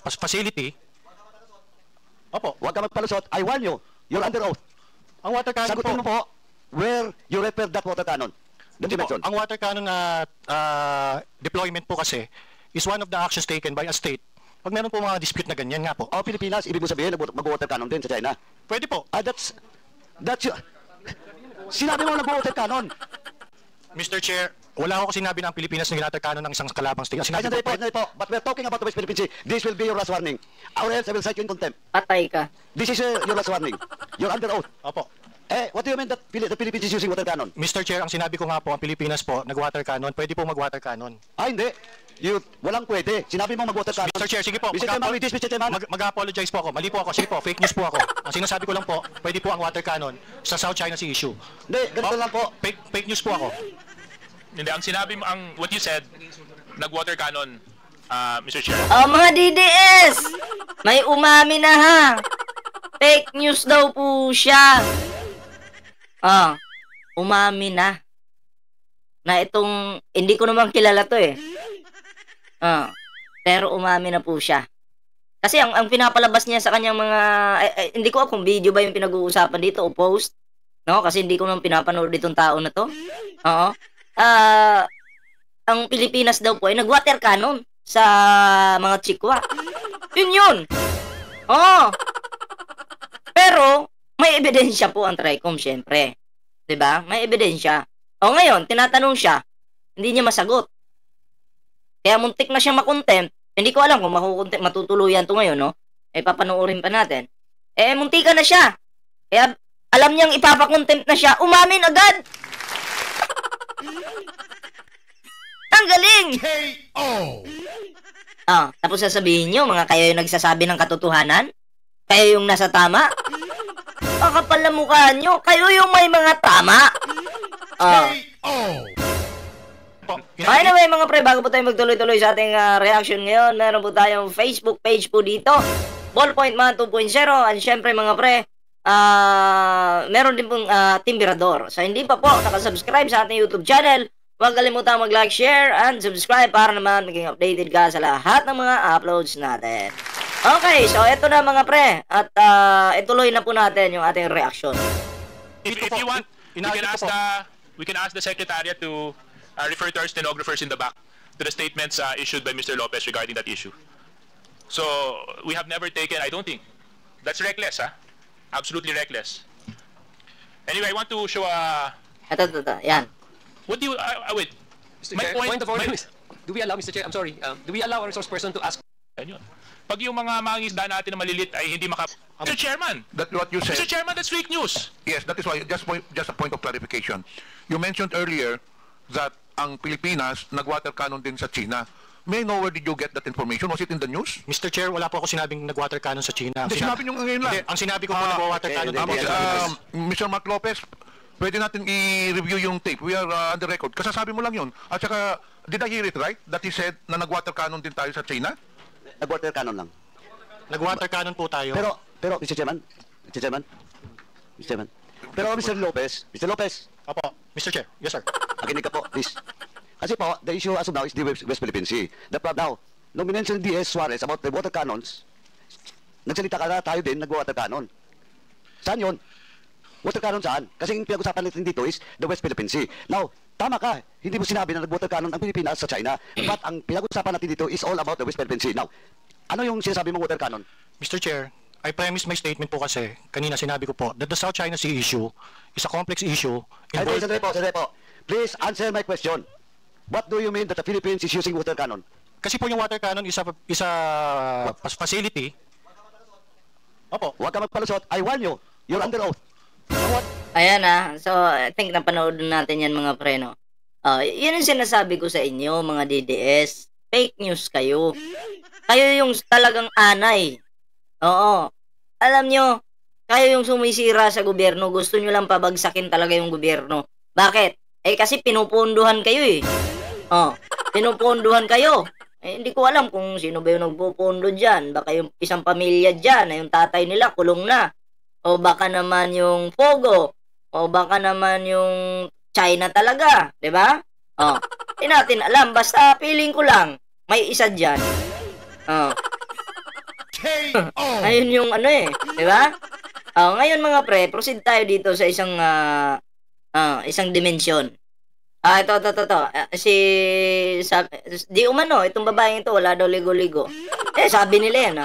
facility. Opo. Huwag ka magpalusot. I warn you. You're under oath. Ang water cannon Sagutin mo po where you refer that water cannon. Hindi po. Ang water cannon deployment po kasi is one of the actions taken by a state. Pag meron po mga dispute na ganyan nga po. O Pilipinas, ibig mo sabihin, mag-water cannon din sa China? Pwede po. That's sinabi mo nag-water cannon. Mr. Chair, wala ako sinabi na ang Pilipinas na water cannon ng isang kalabang state. Ay, sandali po. But we're talking about the West Philippine Sea. This will be your last warning. Or else I will cite you in contempt. Patay ka. This is your last warning. You're under oath. Opo. What do you mean that the Philippines is using water cannon? Mr. Chair, ang sinabi ko nga po, ang Pilipinas po, nag-water cannon, pwede po mag-water cannon. Hindi. Walang pwede. Sinabi mo mag-water cannon. Mr. Chair, sige po. Mr. Chairman. Mag-apologize po ako. Mali po ako. Sige po, fake news po ako. Ang sinasabi ko lang po, pwede po ang water cannon sa South China Sea issue. Hindi, ganito lang po. Fake news po ako. Hindi, ang sinabi mo, what you said, nag-water cannon, Mr. Chair. Mga DDS! May umami na ha. Fake news daw po siya. Umami na. Na itong, hindi ko naman kilala to eh. Pero umami na po siya. Kasi ang pinapalabas niya sa kanyang mga, hindi ko kung video ba yung pinag-uusapan dito o post. No? Kasi hindi ko naman pinapanood ditong tao na to. Oo. Ang Pilipinas daw po ay nag-water cannon sa mga chikwa. Yun. Pero, may ebidensya po ang TRICOM, syempre. 'Di ba? May ebidensya. Ngayon, tinatanong siya, hindi niya masagot. Kaya muntik na siya makontempt. Hindi ko alam kung matutuluyan to ngayon, no? Papanoorin pa natin. Muntikan na siya. Kaya, alam niyang ipapakontempt na siya. Umamin agad! Ang galing! K.O. Tapos sasabihin niyo, mga kayo yung nagsasabi ng katotohanan? Kayo yung nasa tama? Kapal na mukha nyo. Kayo yung may mga tama. Anyway, mga pre, bago po tayo magtuloy-tuloy sa ating reaction ngayon, meron po tayong Facebook page po dito. Ballpoint Man 2.0. And syempre, mga pre, meron din pong Team Mirador. So, hindi pa po nakasubscribe sa ating YouTube channel, huwag kalimutan mag-like, share, and subscribe para naman maging updated ka sa lahat ng mga uploads natin. Okay, so ito na mga pre. At ituloy na po natin yung ating reaction. If you want, we can ask the Secretariat to refer to our stenographers in the back to the statements issued by Mr. Lopez regarding that issue. So, we have never taken, I don't think, that's reckless, absolutely reckless. Anyway, I want to show Ito, yan. What do you, wait. Mr. Chair, point of order is, do we allow, Mr. Chair, I'm sorry, do we allow our resource person to ask? Ayun. Pag yung mga mangingisda natin na malilit ay hindi Mr. Chairman! That's what you said. Mr. Chairman, that's fake news! Yes, that is why, just a point of clarification. You mentioned earlier that ang Pilipinas nag-water cannon din sa China. May I know where did you get that information? Was it in the news? Mr. Chair, wala po ako sinabing nag-water cannon sa China. Sinabi nyo ngayon lang. Ang sinabi ko po nag-water cannon. Mr. Mark Lopez, pwede natin i-review yung tape. We are on the record. Kasasabi mo lang yun. At saka, did I hear it right? That he said na nag-water cannon din tayo sa China? Nag-water cannon lang. Nag-water cannon po tayo. Pero, Mr. Chairman. Pero, Mr. Lopez. Opo, Mr. Chair. Yes, sir. Makinig ka po, please. Kasi po, the issue as of now is the West Philippine Sea. Now, nung minention D.S. Suarez about the water cannons, nagsalita ka na tayo din, nag-water cannon. Saan yun? Water cannon saan? Kasi yung pinag-usapan natin dito is the West Philippine Sea. Now, tama ka. Hindi mo sinabi na nag-water cannon ang Pilipinas sa China. But ang pinag-usapan natin dito is all about the West Philippine Sea. Now, ano yung sinasabi mong water cannon? Mr. Chair, I premise my statement po kasi, kanina sinabi ko po, that the South China Sea issue is a complex issue. Sandali po. Please answer my question. What do you mean that the Philippines is using water cannon? Kasi po yung water cannon is a facility. Opo. Huwag ka magpalusot. I warn you. You're under oath. Ayan so I think napanood natin yan mga pre, no? Yun yung sinasabi ko sa inyo, mga DDS. Fake news kayo. Kayo yung talagang anay. Oo. Alam nyo, kayo yung sumisira sa gobyerno. Gusto nyo lang pabagsakin talaga yung gobyerno. Bakit? Kasi pinupunduhan kayo eh. Pinupunduhan kayo. Hindi ko alam kung sino ba yung nagpupundo dyan. Baka yung isang pamilya dyan, yung tatay nila kulong na. O baka naman yung Pogo. O baka naman yung China talaga. Diba? Hindi natin alam. Basta feeling ko lang, may isa dyan. Ayun yung ano eh, di ba? Ngayon mga pre, proceed tayo dito sa isang dimensyon. Ito. Di umano, itong babaeng ito, wala daw ligo-ligo. Sabi nila yan,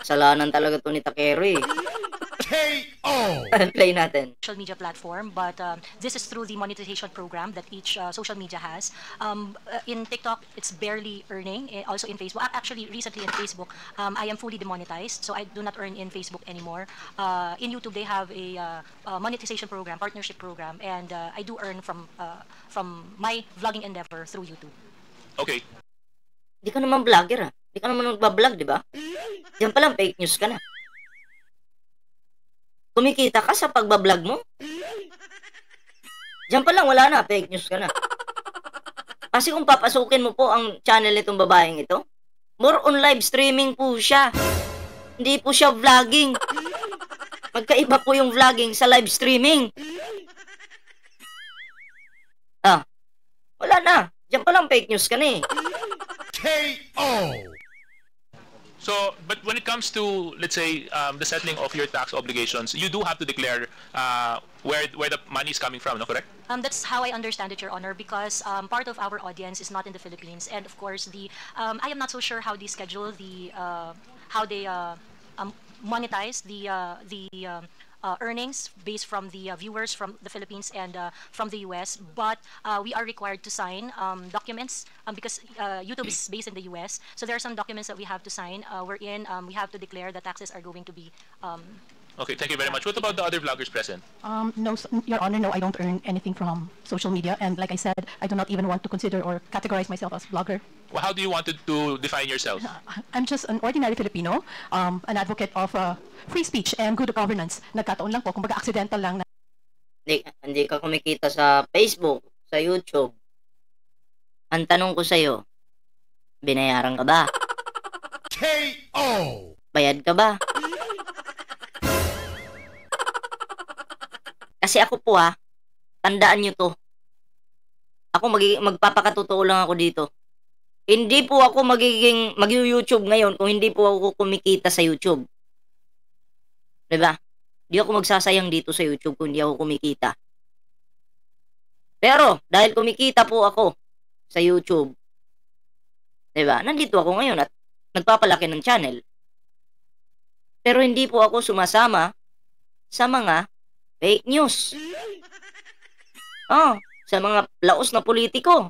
kasalanan talaga to ni Takero eh. Play natin. Social media platform, but this is through the monetization program that each social media has. In TikTok, it's barely earning. Also in Facebook, actually recently in Facebook, I am fully demonetized, so I do not earn in Facebook anymore. In YouTube, they have a monetization program, partnership program, and I do earn from my vlogging endeavor through YouTube. Okay. Di ka naman vlogger Di ka naman nagbablog, di ba? Diyan pa lang fake news ka na. Kumikita ka sa pagbablog mo? Diyan pa lang wala na, fake news ka na. Kasi kung papasukin mo po ang channel nitong babaeng ito, more on live streaming po siya. Hindi po siya vlogging. Magkaiba po yung vlogging sa live streaming. Wala na. Diyan pa lang fake news ka na eh. So, but when it comes to, let's say, the settling of your tax obligations, you do have to declare where the money is coming from, no? Correct? That's how I understand it, Your Honor, because part of our audience is not in the Philippines, and of course, I am not so sure how they schedule how they monetize the earnings based from the viewers from the Philippines and from the US, but we are required to sign documents because YouTube is based in the US, so there are some documents that we have to sign wherein we have to declare that taxes are going to be Okay, thank you very much. What about the other vloggers present? No, Your Honor, no, I don't earn anything from social media, and like I said, I do not even want to consider or categorize myself as blogger. Well, how do you want to define yourself? I'm just an ordinary Filipino, an advocate of free speech and good governance. Nagkataon lang po, kumbaga accidental lang na Hindi ka kumikita sa Facebook, sa YouTube. Ang tanong ko sa'yo, binayaran ka ba? K.O. Bayad ka ba? Kasi ako po tandaan nyo to. Ako magpapakatotoo lang ako dito. Hindi po ako mag-YouTube ngayon kung hindi po ako kumikita sa YouTube. Diba? Hindi ako magsasayang dito sa YouTube kung hindi ako kumikita. Pero, dahil kumikita po ako sa YouTube, diba? Nandito ako ngayon at nagpapalaki ng channel. Pero hindi po ako sumasama sa mga fake news. Sa mga laos na politiko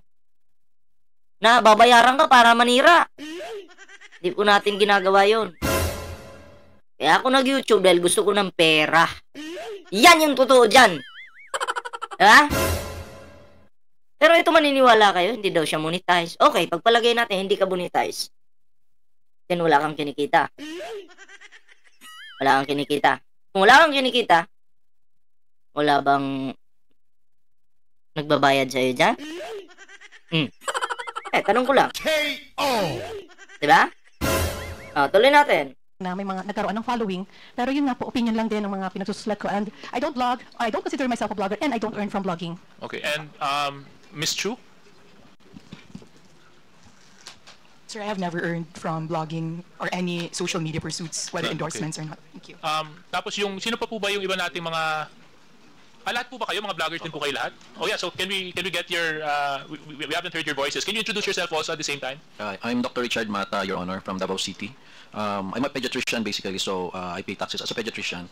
na babayaran ka para manira. Hindi po natin ginagawa yon. Kaya ako nag-YouTube dahil gusto ko ng pera. Yan yung totoo dyan. Diba? Pero ito maniniwala kayo, hindi daw siya monetize. Okay, pagpalagay natin, hindi ka monetize. Then wala kang kinikita. Wala kang kinikita. Kung wala kang kinikita, wala bang nagbabayad sa'yo dyan? Tanong ko lang. K.O. Diba? Tuloy natin. na may mga nagkaroon ng following, pero yun nga po, opinion lang din ng mga pinagsusulat ko, and I don't blog, I don't consider myself a blogger, and I don't earn from blogging. Okay, and Ms. Chu? Sir, I have never earned from blogging or any social media pursuits, whether endorsements or not. Thank you. Tapos yung, sino pa po ba yung iba nating mga, lahat po ba kayo, mga vloggers din po kayo lahat? Oh yeah, so can we get your, we haven't heard your voices. Can you introduce yourself also at the same time? I'm Dr. Richard Mata, Your Honor, from Davao City. I'm a pediatrician basically, so I pay taxes as a pediatrician.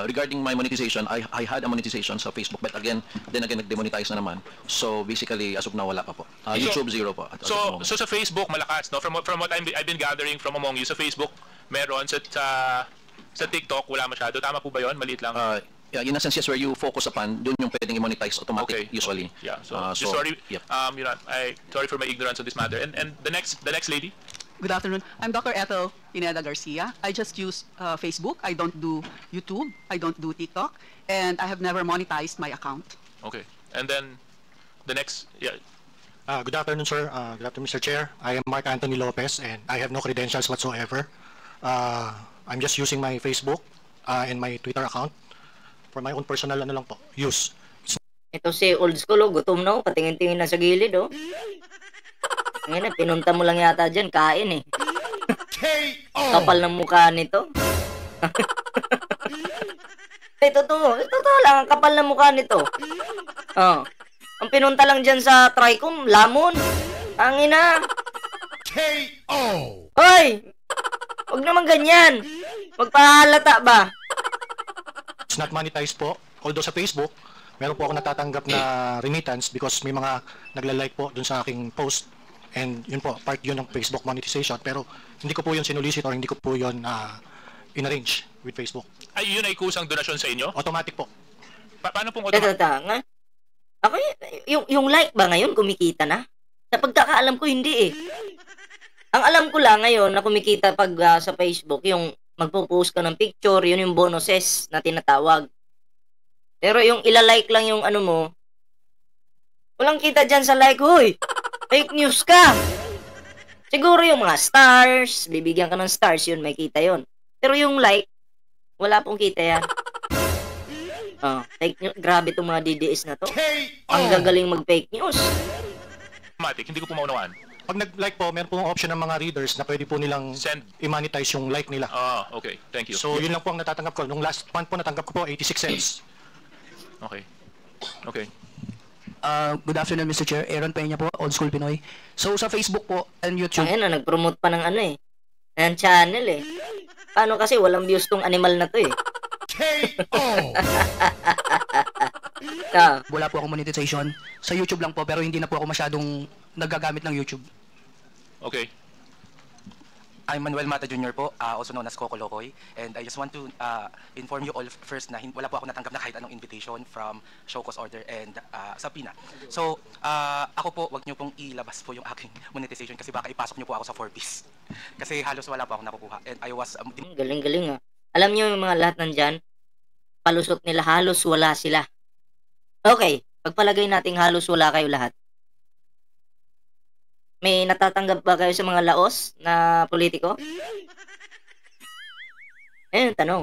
Regarding my monetization, I had a monetization sa Facebook, but then again, nag-demonetize na naman. So basically, as of now, wala pa po. YouTube, zero po. So sa Facebook, malakas, no? From what I've been gathering from among you, sa Facebook, meron. Sa TikTok, wala masyado. Tama po ba yun? Maliit lang. Yeah, in a sense, yes, where you focus upon, dun yung pwedeng i-monetize automatic, usually. Yeah, so sorry, yep. Sorry for my ignorance on this matter. And the next lady? Good afternoon. I'm Dr. Ethel Pineda Garcia. I just use Facebook. I don't do YouTube. I don't do TikTok. And I have never monetized my account. Okay. And then the next, yeah. Good afternoon, sir. Good afternoon, Mr. Chair. I am Mark Anthony Lopez, and I have no credentials whatsoever. I'm just using my Facebook and my Twitter account for my own personal lang po, use. Ito si old school, gutom na, patingin-tingin na sa gilid, Ngayon, pinunta mo lang yata dyan, kain eh. Kapal ng mukha nito. Totoo lang, ang kapal ng mukha nito. Oh. Ang pinunta lang dyan sa Tricom, lamon. Tangina. Hoy! Huwag naman ganyan. Magpahalata ba? It's not monetized po. Although sa Facebook, meron po ako natatanggap na remittance because may mga nagla-like po dun sa aking post. And yun po, part yun ng Facebook monetization. Pero hindi ko po yun sinulisit or hindi ko po yun in-arrange with Facebook. Ay, yun ay kusang donasyon sa inyo? Automatic po. Paano pong automatic? Nga. Ako, yung like ba ngayon kumikita na? Sa pagkakaalam ko, hindi eh. Ang alam ko lang ngayon na kumikita pag sa Facebook, yung magpo-post ka ng picture, yun yung bonuses na tinatawag. Pero yung ilalike lang yung ano mo, walang kita dyan sa like, huy, fake news ka. Siguro yung mga stars, bibigyan ka ng stars, yun, may kita yun. Pero yung like, wala pong kita yan. Fake news. Grabe itong mga DDS na to. Ang gagaling mag-fake news. Automatic, hindi ko po maunawaan. Pag nag-like po, meron po ang option ng mga readers na pwede po nilang i-monetize yung like nila. Okay. Thank you. So, yun lang po ang natatanggap ko. Nung last month po, natanggap ko po 86 cents. Okay. Good afternoon, Mr. Chair. Aaron Peña po, Old School Pinoy. So, sa Facebook po and YouTube... Ayun na, nag-promote pa ng ano eh. Ng channel eh. Paano kasi walang views tong animal na to eh. Wala po akong monetization. Sa YouTube lang po, pero hindi na po ako masyadong nagagamit ng YouTube. Okay. I'm Manuel Mata Jr. po, also known as Coco Locoy, and I just want to inform you all first na wala po ako natanggap na kahit anong invitation from show cause order and subpoena. So, ako po, wag niyo pong ilabas po yung aking monetization kasi baka ipasok niyo po ako sa Forbes. Kasi halos wala po ako nakukuha. And I was... Galing-galing ah. Alam niyo yung mga lahat nandyan, palusot nila halos wala sila. Okay, pagpalagay nating halos wala kayo lahat. May natatanggap ba kayo sa mga laos na politiko? Ayun, tanong.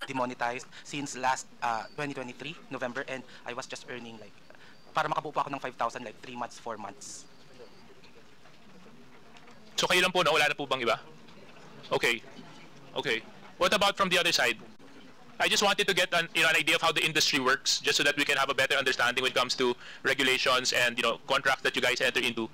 Demonetized since last 2023, November, and I was just earning like, para makabuo po ako ng 5,000 like 3 months, 4 months. So kayo lang po na wala na po bang iba? Okay. What about from the other side? I just wanted to get an idea of how the industry works, just so that we can have a better understanding when it comes to regulations and contracts that you guys enter into.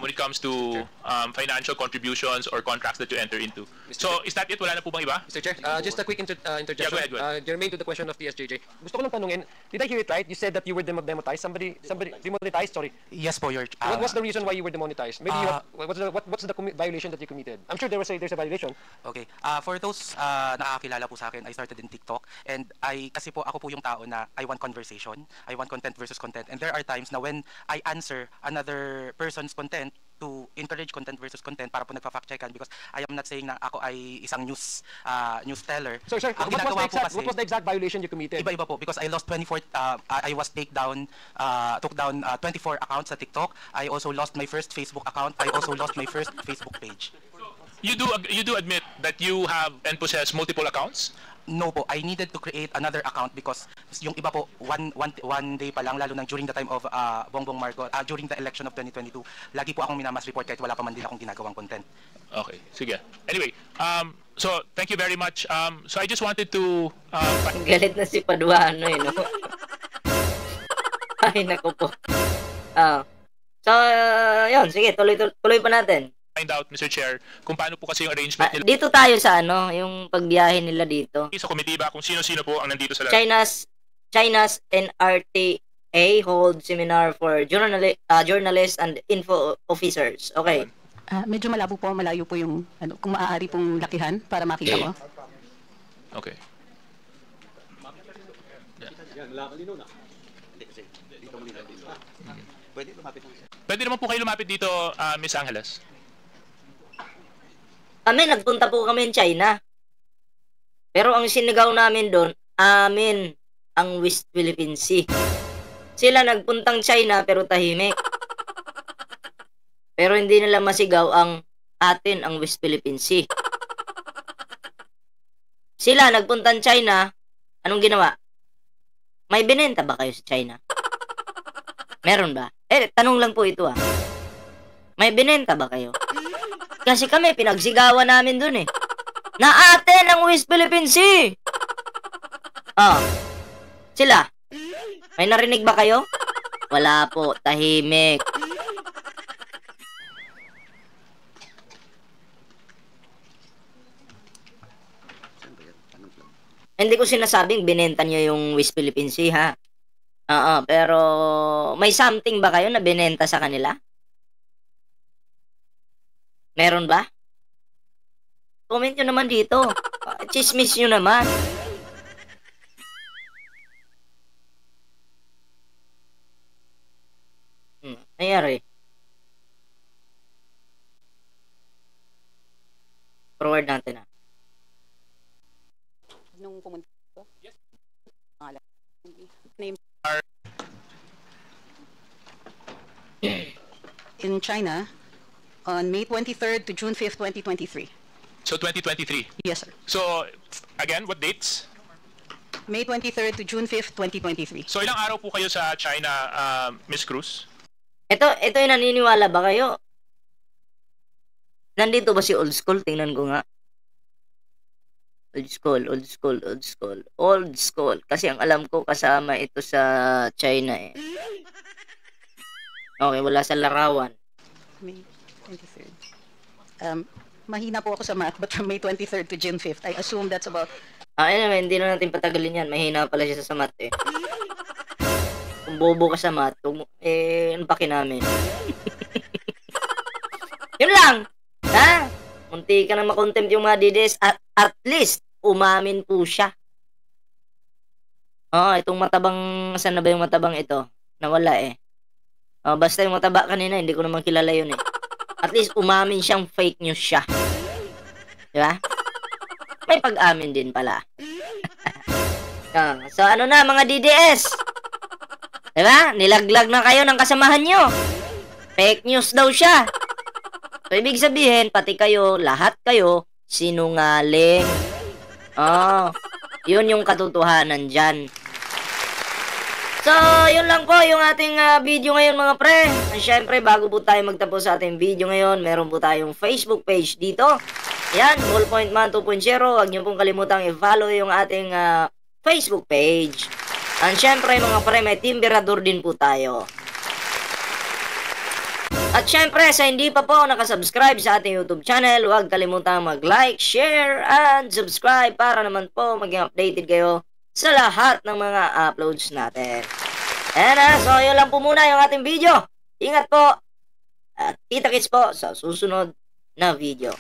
When it comes to financial contributions or contracts that you enter into. So, is that it? Wala na po bang iba? Mr. Chair, just a quick interjection. Yeah, go ahead. Germane to the question of the SJJ. Gusto ko lang tanungin, did I hear it right? You said that you were demonetized. Somebody demonetized, sorry. Yes po, your... what was the reason why you were demonetized? Maybe what's the violation that you committed? I'm sure there's a violation. Okay. For those nakakakilala po sa akin, I started in TikTok, and kasi po ako po yung tao na I want conversation, I want content versus content, and there are times na when I answer another person's content to encourage content versus content para po nagpa-fact checkan because I am not saying na ako ay isang news teller. So sir, what was the exact violation you committed? Iba-iba po because I lost 24 I was took down 24 accounts sa TikTok. I also lost my first Facebook account. I also lost my first Facebook page. You do admit that you have and possess multiple accounts? No po, I needed to create another account because yung iba po, one day pa lang, lalo nang during the time of Bongbong Marcos, during the election of 2022, lagi po akong minamas report kahit wala pa man din akong ginagawang content. Okay, sige. Anyway, so thank you very much. So I just wanted to... Galit na si Paduano no? Ay, naku po. So, yun, sige, tuloy pa natin. Find out, Mr. Chair, kung paano po kasi yung arrangement nila. Dito tayo sa yung pagbiyahe nila dito. Sa committee ba kung sino-sino po ang nandito sa China's NRTA hold seminar for journalists and info officers. Okay. Medyo malayo po yung kung maaari pong lakihan para makita ko. Okay. Pwede naman po kayo lumapit dito, Miss Angeles. Nagpunta po kami in China. Pero ang sinigaw namin doon, amin ang West Philippine Sea. Sila nagpuntang China pero tahimik. Pero hindi nila masigaw ang atin ang West Philippine Sea. Sila nagpuntang China, anong ginawa? May binenta ba kayo sa China? Meron ba? Tanong lang po ito May binenta ba kayo? kasi kami, pinagsigawan namin dun eh. Na ate ng West Philippine Sea. Oh. Sila. May narinig ba kayo? Wala po, tahimik. Hindi ko sinasabing binenta niyo yung West Philippine Sea, ha? Oo, pero may something ba kayo na binenta sa kanila? Meron ba? Comment nyo naman dito. Chismis nyo naman. Nangyari. Forward natin, ha? Nung pumunta ko? Yes. Name. In China, on May 23rd to June 5th, 2023. So 2023? Yes, sir. So, again, what dates? May 23rd to June 5th, 2023. So ilang araw po kayo sa China, Miss Cruz? Ito yung naniniwala ba kayo? Nandito ba si Old School? Tingnan ko nga. Old School. Kasi ang alam ko kasama ito sa China eh. Okay, wala sa larawan. May 23rd. Mahina po ako sa math, but from May 23rd to June 5th, I assume that's about... Anyway, hindi na natin patagalin yan. Mahina pala siya sa math eh. Kung bobo ka sa math, ano pa namin? Yun lang! Ha? Munti ka na makontempt yung mga DDS. At least, umamin po siya. Itong matabang... Saan na ba yung matabang ito? Nawala eh. Basta yung mataba kanina, hindi ko naman kilala yun eh. At least, umamin siyang fake news siya. Diba? May pag-amin din pala. So, ano na mga DDS? Diba? Nilaglag na kayo ng kasamahan nyo. Fake news daw siya. So, ibig sabihin, pati kayo, lahat kayo, sinungaling. Yun yung katotohanan dyan. So, yun lang po yung ating video ngayon mga pre. At syempre, bago po tayo magtapos sa ating video ngayon, meron po tayong Facebook page dito. Yan, Ballpoint Man 2.0. Huwag niyo pong kalimutang i-follow yung ating Facebook page. At syempre mga pre, may Timberador din po tayo. At syempre, sa hindi pa po nakasubscribe sa ating YouTube channel, huwag kalimutang mag-like, share, and subscribe para naman po maging updated kayo sa lahat ng mga uploads natin. So yun lang po muna yung ating video. Ingat po at kita-kits po sa susunod na video.